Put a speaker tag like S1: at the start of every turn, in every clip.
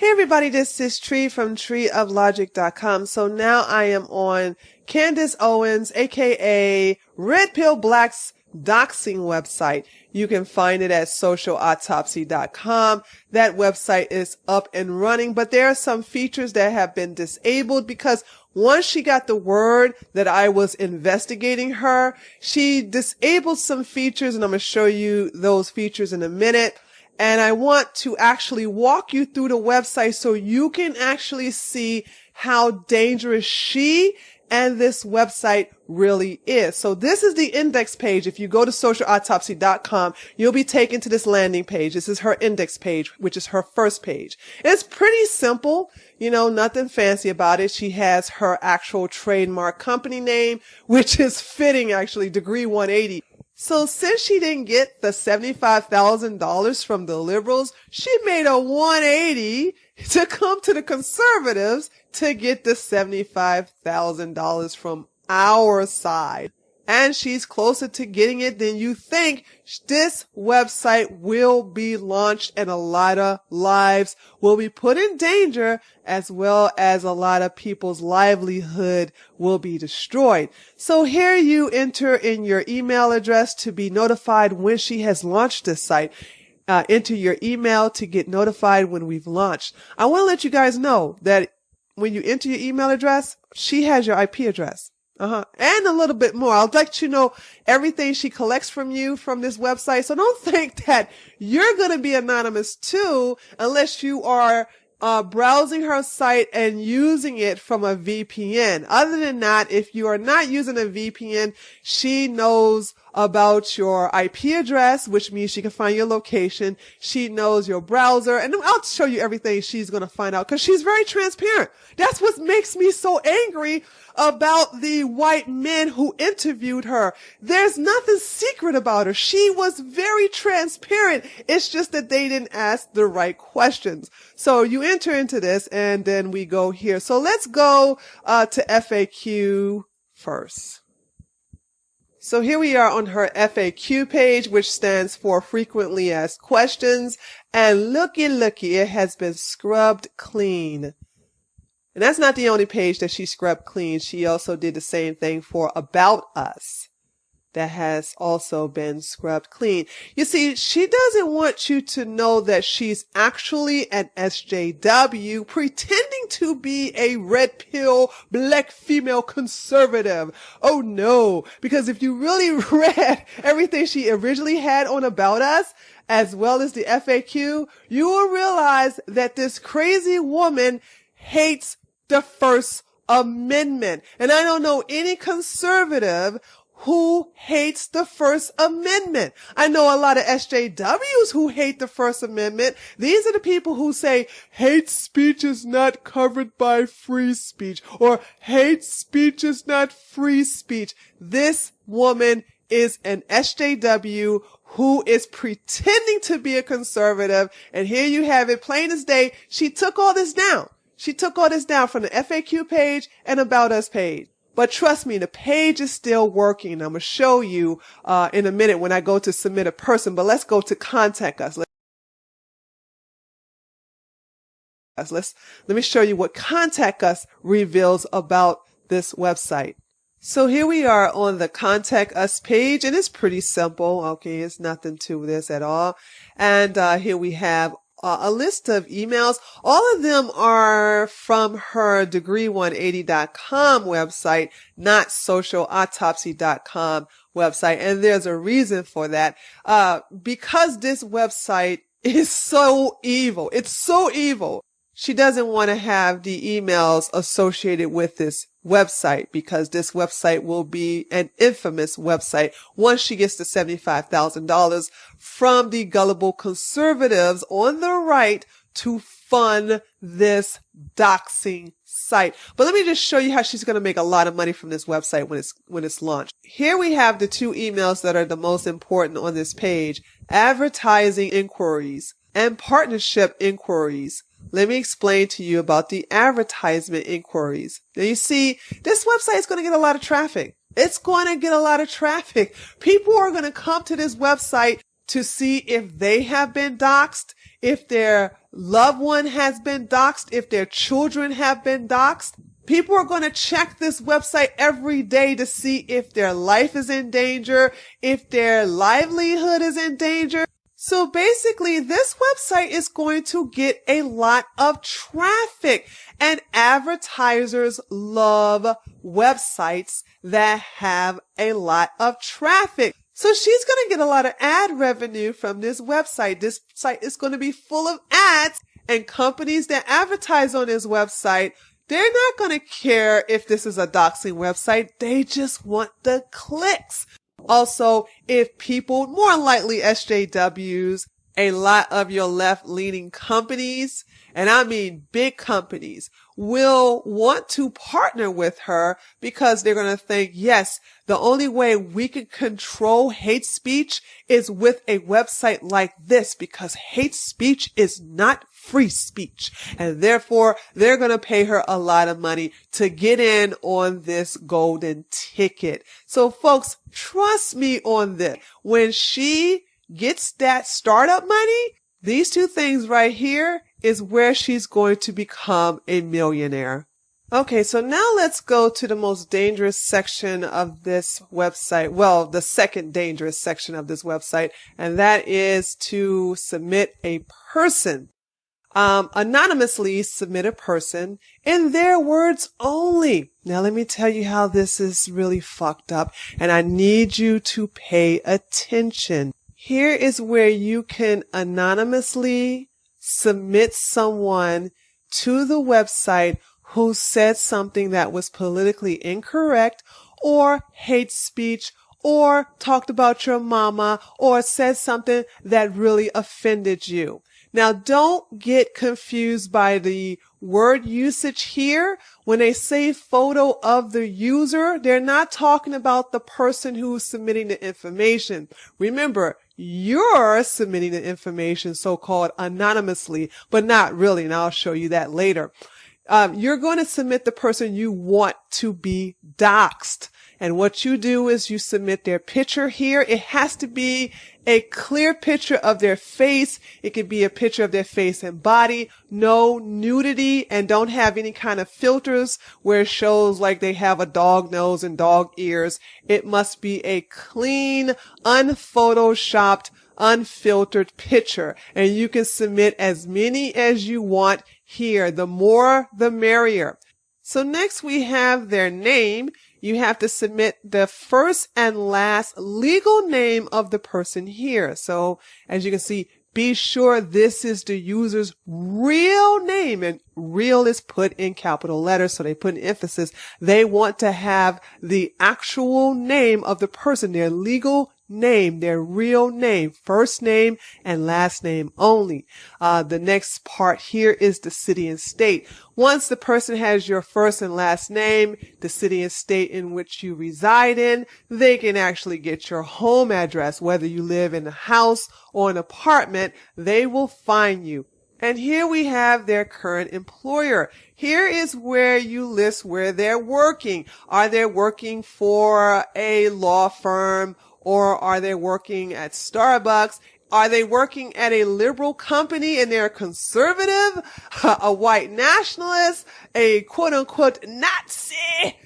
S1: Hey everybody, this is Tree from treeoflogic.com. So now I am on Candace Owens, aka Red Pill Black's doxing website. You can find it at socialautopsy.com. That website is up and running, but there are some features that have been disabled because once she got the word that I was investigating her, she disabled some features, and I'm going to show you those features in a minute. And I want to actually walk you through the website so you can actually see how dangerous she and this website really is. So this is the index page. If you go to socialautopsy.com, you'll be taken to this landing page. This is her index page, which is her first page. It's pretty simple, nothing fancy about it. She has her actual trademark company name, which is fitting actually, Degree 180. So since she didn't get the $75,000 from the liberals, she made a 180 to come to the conservatives to get the $75,000 from our side. And she's closer to getting it than you think. This website will be launched and a lot of lives will be put in danger, as well as a lot of people's livelihood will be destroyed. So here you enter in your email address to be notified when she has launched this site. Enter your email to get notified when we've launched. I want to let you guys know that when you enter your email address, she has your IP address. And a little bit more. I'll let you know everything she collects from you from this website. So don't think that you're going to be anonymous too, unless you are browsing her site and using it from a VPN. Other than that, if you are not using a VPN, she knows about your IP address, which means she can find your location. She knows your browser, and I'll show you everything she's going to find out because she's very transparent. That's what makes me so angry about the white men who interviewed her. There's nothing secret about her. She was very transparent. It's just that they didn't ask the right questions. So you enter into this and then we go here. So let's go to FAQ first. So here we are on her FAQ page, which stands for frequently asked questions. And looky, it has been scrubbed clean. And that's not the only page that she scrubbed clean. She also did the same thing for About Us. That has also been scrubbed clean. You see, she doesn't want you to know that she's actually an SJW pretending to be a red pill black female conservative. Oh no, because if you really read everything she originally had on About Us, as well as the FAQ, you will realize that this crazy woman hates the First Amendment. And I don't know any conservative who hates the First Amendment. I know a lot of SJWs who hate the First Amendment. These are the people who say hate speech is not covered by free speech, or hate speech is not free speech. This woman is an SJW who is pretending to be a conservative. And here you have it, plain as day. She took all this down. She took all this down from the FAQ page and About Us page. But trust me, the page is still working. I'm going to show you in a minute when I go to submit a person. But let's go to contact us. Let me show you what contact us reveals about this website. So here we are on the contact us page, and it's pretty simple. Okay, it's nothing to this at all. And here we have a list of emails. All of them are from her degree180.com website, not socialautopsy.com website. And there's a reason for that. Because this website is so evil. It's so evil. She doesn't want to have the emails associated with this website because this website will be an infamous website once she gets the $75,000 from the gullible conservatives on the right to fund this doxing site. But let me just show you how she's going to make a lot of money from this website when it's launched. Here we have the two emails that are the most important on this page: advertising inquiries and partnership inquiries. Let me explain to you about the advertisement inquiries. Now you see, this website is going to get a lot of traffic. It's going to get a lot of traffic. People are going to come to this website to see if they have been doxxed, if their loved one has been doxxed, if their children have been doxxed. People are going to check this website every day to see if their life is in danger, if their livelihood is in danger. So basically, this website is going to get a lot of traffic, and advertisers love websites that have a lot of traffic. So she's going to get a lot of ad revenue from this website. This site is going to be full of ads, and companies that advertise on this website, they're not going to care if this is a doxing website. They just want the clicks. Also, if people, more likely SJWs, a lot of your left-leaning companies, and I mean big companies, will want to partner with her because they're going to think, yes, the only way we can control hate speech is with a website like this, because hate speech is not free speech. And therefore, they're going to pay her a lot of money to get in on this golden ticket. So folks, trust me on this. When she gets that startup money, these two things right here is where she's going to become a millionaire. Okay, so now let's go to the most dangerous section of this website. Well, the second dangerous section of this website, and that is to submit a person. Anonymously submit a person in their words only. Now let me tell you how this is really fucked up, and I need you to pay attention. Here is where you can anonymously submit someone to the website who said something that was politically incorrect, or hate speech, or talked about your mama, or said something that really offended you. Now, don't get confused by the word usage here. When they say photo of the user, they're not talking about the person who's submitting the information. Remember, you're submitting the information so-called anonymously, but not really, and I'll show you that later. You're going to submit the person you want to be doxxed. And what you do is you submit their picture here. It has to be a clear picture of their face. It could be a picture of their face and body, no nudity, and don't have any kind of filters where it shows like they have a dog nose and dog ears. It must be a clean, unphotoshopped, unfiltered picture. And you can submit as many as you want here. The more, the merrier. So next we have their name. You have to submit the first and last legal name of the person here. So as you can see, be sure this is the user's real name, and real is put in capital letters. So they put an emphasis. They want to have the actual name of the person, their legal name, their real name, first name and last name only. The next part here is the city and state. Once the person has your first and last name, the city and state in which you reside in, they can actually get your home address. Whether you live in a house or an apartment, they will find you. And here we have their current employer. Here is where you list where they're working. Are they working for a law firm, or are they working at Starbucks? Are they working at a liberal company and they're conservative, a white nationalist, a quote-unquote Nazi,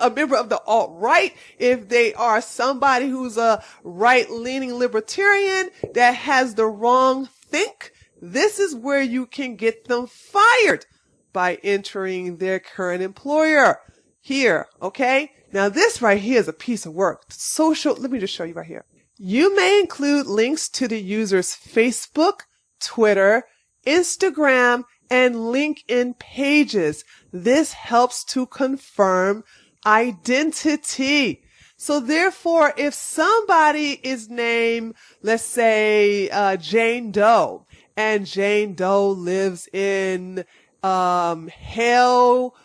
S1: a member of the alt-right? If they are somebody who's a right-leaning libertarian that has the wrong think, this is where you can get them fired by entering their current employer here, okay? Now this right here is a piece of work. Social, let me just show you right here. You may include links to the user's Facebook, Twitter, Instagram, and LinkedIn pages. This helps to confirm identity. So therefore, if somebody is named, let's say, Jane Doe, and Jane Doe lives in, Hale,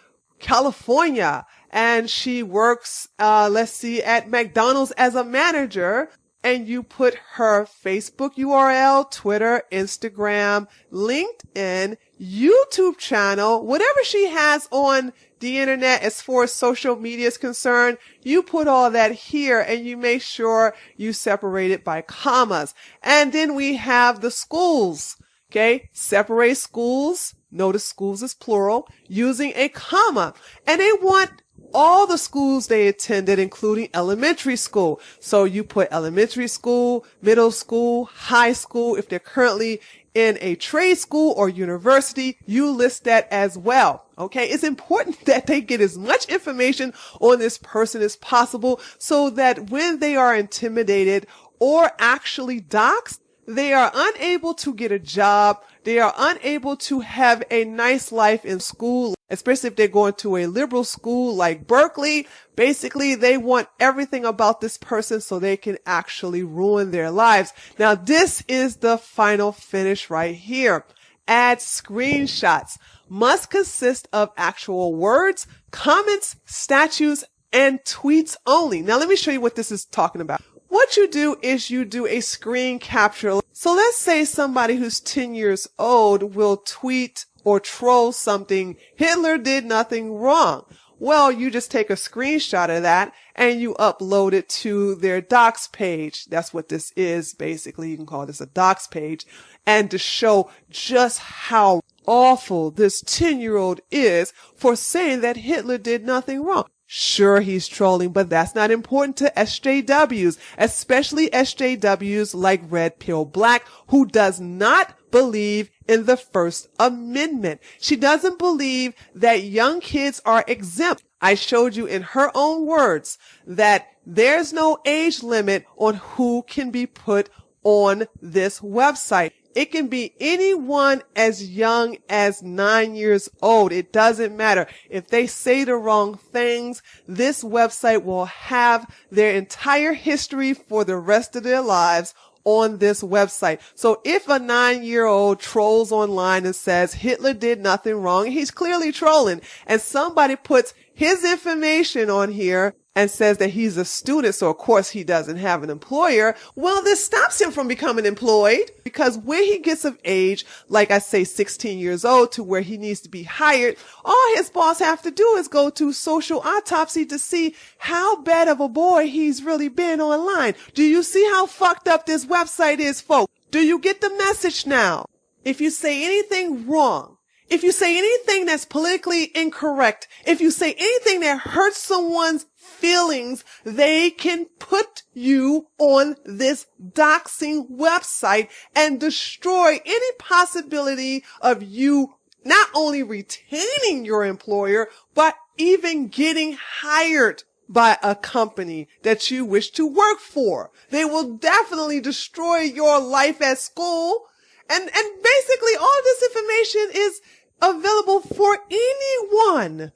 S1: California, and she works, let's see, at McDonald's as a manager, and you put her Facebook URL, Twitter, Instagram, LinkedIn, YouTube channel, whatever she has on the internet as far as social media is concerned, you put all that here and you make sure you separate it by commas. And then we have the schools. Okay, separate schools. Notice schools is plural, using a comma. And they want all the schools they attended, including elementary school. So you put elementary school, middle school, high school. If they're currently in a trade school or university, you list that as well. Okay, it's important that they get as much information on this person as possible so that when they are intimidated or actually doxxed, they are unable to get a job. They are unable to have a nice life in school, especially if they're going to a liberal school like Berkeley. Basically, they want everything about this person so they can actually ruin their lives. Now, this is the final finish right here. Add screenshots. Must consist of actual words, comments, statues, and tweets only. Now, let me show you what this is talking about. What you do is you do a screen capture. So let's say somebody who's 10 years old will tweet or troll something, Hitler did nothing wrong. Well, you just take a screenshot of that and you upload it to their docs page. That's what this is, basically. You can call this a docs page. And to show just how awful this 10-year-old is for saying that Hitler did nothing wrong. Sure, he's trolling, but that's not important to SJWs, especially SJWs like Red Pill Black, who does not believe in the First Amendment. She doesn't believe that young kids are exempt. I showed you in her own words that there's no age limit on who can be put on this website. It can be anyone as young as 9 years old. It doesn't matter. If they say the wrong things, this website will have their entire history for the rest of their lives on this website. So if a 9-year-old trolls online and says Hitler did nothing wrong, he's clearly trolling, and somebody puts his information on here and says that he's a student, so of course he doesn't have an employer, well, this stops him from becoming employed, because when he gets of age, like I say 16 years old, to where he needs to be hired, all his boss have to do is go to social autopsy to see how bad of a boy he's really been online. Do you see how fucked up this website is, folks? Do you get the message now? If you say anything wrong, if you say anything that's politically incorrect, if you say anything that hurts someone's feelings, they can put you on this doxing website and destroy any possibility of you not only retaining your employer, but even getting hired by a company that you wish to work for. They will definitely destroy your life at school. And basically all this information is available for anyone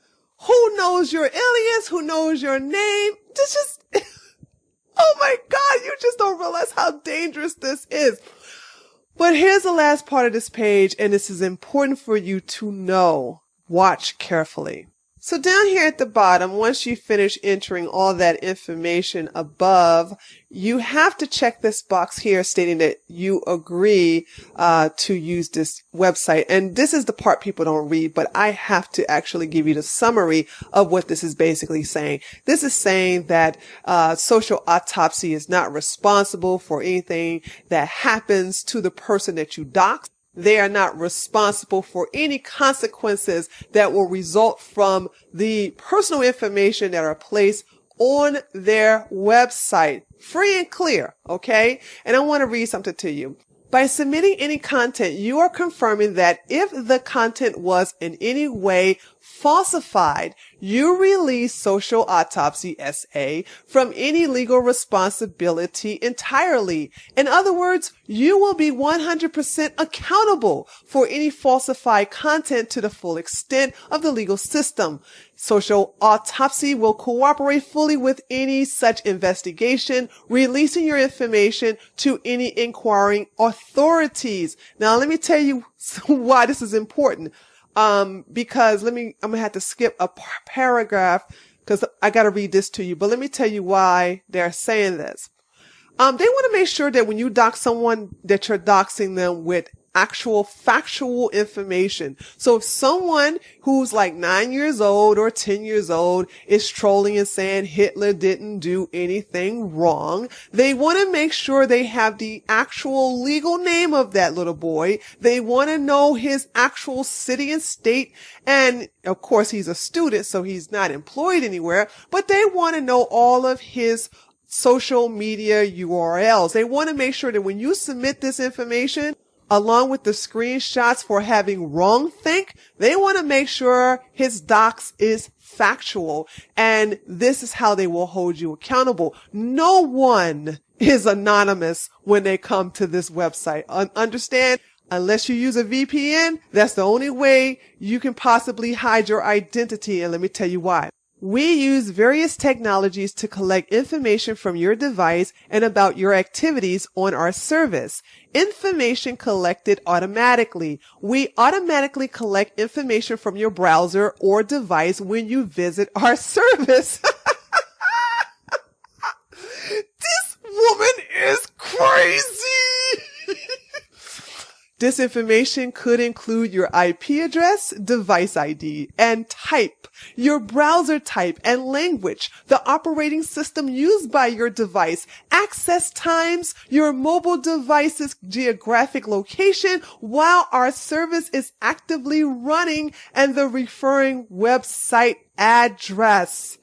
S1: who knows your alias, who knows your name. Just, oh my God, you just don't realize how dangerous this is. But here's the last part of this page, and this is important for you to know. Watch carefully. So down here at the bottom, once you finish entering all that information above, you have to check this box here stating that you agree to use this website. And this is the part people don't read, but I have to actually give you the summary of what this is basically saying. This is saying that social autopsy is not responsible for anything that happens to the person that you dox. They are not responsible for any consequences that will result from the personal information that are placed on their website. Free and clear, okay? And I want to read something to you. By submitting any content, you are confirming that if the content was in any way falsified, you release Social Autopsy SA from any legal responsibility entirely. In other words, you will be 100% accountable for any falsified content to the full extent of the legal system. Social Autopsy will cooperate fully with any such investigation, releasing your information to any inquiring authorities. Now, let me tell you why this is important. Because I'm going to have to skip a paragraph because I got to read this to you. But let me tell you why they're saying this. They want to make sure that when you dox someone, that you're doxing them with actual factual information. So if someone who's like 9 years old or 10 years old is trolling and saying Hitler didn't do anything wrong, they want to make sure they have the actual legal name of that little boy. They want to know his actual city and state. And of course, he's a student, so he's not employed anywhere, but they want to know all of his social media URLs. They want to make sure that when you submit this information, along with the screenshots for having wrongthink, they want to make sure his dox is factual. And this is how they will hold you accountable. No one is anonymous when they come to this website. Understand? Unless you use a VPN, that's the only way you can possibly hide your identity. And let me tell you why. We use various technologies to collect information from your device and about your activities on our service. Information collected automatically. We automatically collect information from your browser or device when you visit our service. This woman is crazy. This information could include your IP address, device ID, and type, your browser type and language, the operating system used by your device, access times, your mobile device's geographic location while our service is actively running, and the referring website address.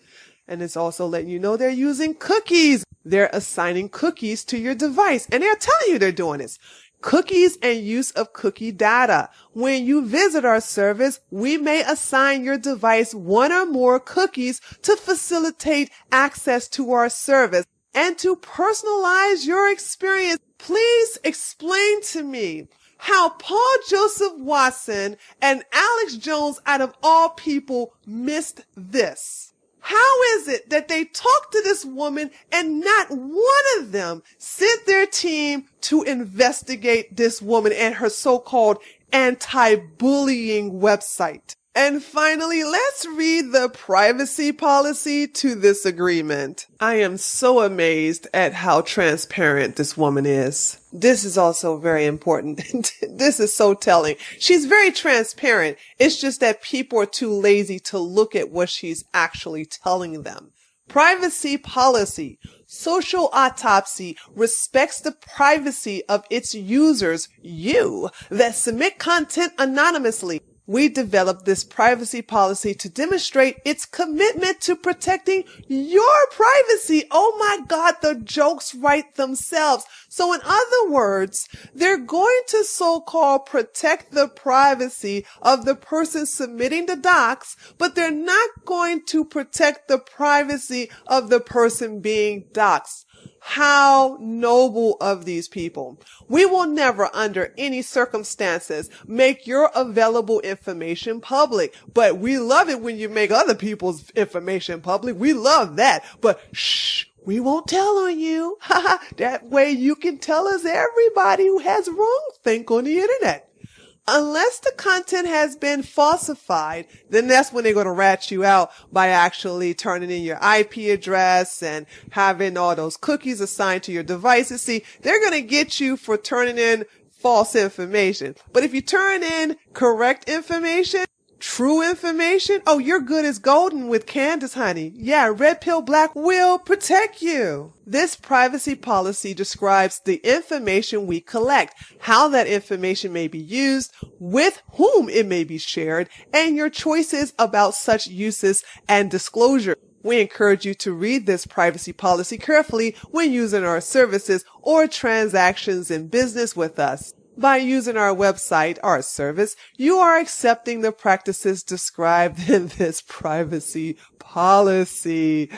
S1: And it's also letting you know they're using cookies. They're assigning cookies to your device, and they're telling you they're doing this. Cookies and use of cookie data. When you visit our service, we may assign your device one or more cookies to facilitate access to our service and to personalize your experience. Please explain to me how Paul Joseph Watson and Alex Jones, out of all people, missed this. How is it that they talked to this woman and not one of them sent their team to investigate this woman and her so-called anti-bullying website? And finally, let's read the privacy policy to this agreement. I am so amazed at how transparent this woman is. This is also very important. This is so telling. She's very transparent. It's just that people are too lazy to look at what she's actually telling them. Privacy policy. Social Autopsy respects the privacy of its users, you, that submit content anonymously. We developed this privacy policy to demonstrate its commitment to protecting your privacy. Oh my God, the jokes write themselves. So in other words, they're going to so-called protect the privacy of the person submitting the docs, but they're not going to protect the privacy of the person being doxed. How noble of these people. We will never, under any circumstances, make your available information public. But we love it when you make other people's information public. We love that. But shh, we won't tell on you. That way you can tell us everybody who has wrongthink on the internet. Unless the content has been falsified, then that's when they're going to rat you out by actually turning in your IP address and having all those cookies assigned to your devices. See, they're going to get you for turning in false information. But if you turn in correct information, true information, oh, you're good as golden with Candace, honey. Yeah, Red Pill Black will protect you. This privacy policy describes the information we collect, how that information may be used, with whom it may be shared, and your choices about such uses and disclosure. We encourage you to read this privacy policy carefully when using our services or transactions in business with us. By using our website, our service, you are accepting the practices described in this privacy policy.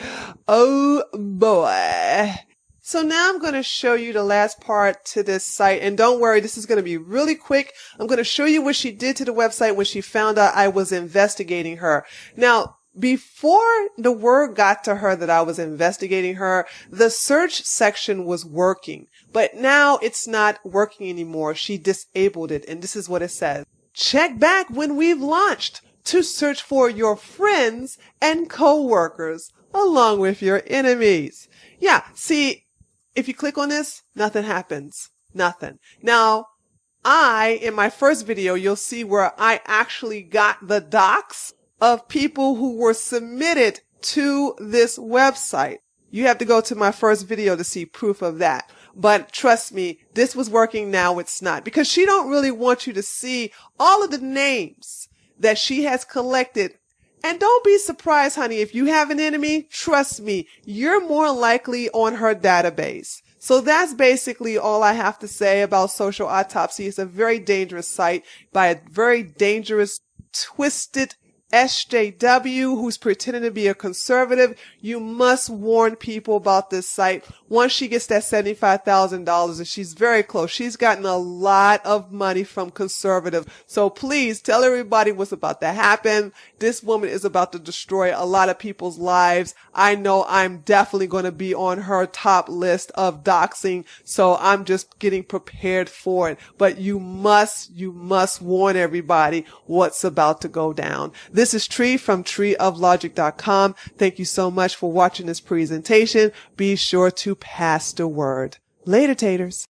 S1: Oh boy. So now I'm going to show you the last part to this site. And don't worry, this is going to be really quick. I'm going to show you what she did to the website when she found out I was investigating her. Now, before the word got to her that I was investigating her, the search section was working. But now it's not working anymore. She disabled it. And this is what it says. Check back when we've launched to search for your friends and co-workers along with your enemies. Yeah, see, If you click on this, nothing happens. Nothing. Now, in my first video, you'll see where I actually got the docs of people who were submitted to this website. You have to go to my first video to see proof of that. But trust me, this was working, now it's not. Because she don't really want you to see all of the names that she has collected. And don't be surprised, honey, if you have an enemy, trust me, you're more likely on her database. So that's basically all I have to say about Social Autopsy. It's a very dangerous site by a very dangerous, twisted SJW who's pretending to be a conservative. You must warn people about this site. Once she gets that $75,000, and she's very close, she's gotten a lot of money from conservative. So please tell everybody what's about to happen. This woman is about to destroy a lot of people's lives. I know I'm definitely going to be on her top list of doxing. So I'm just getting prepared for it. But you must warn everybody what's about to go down. This is Tree from treeoflogic.com. Thank you so much for watching this presentation. Be sure to pass the word. Later, taters.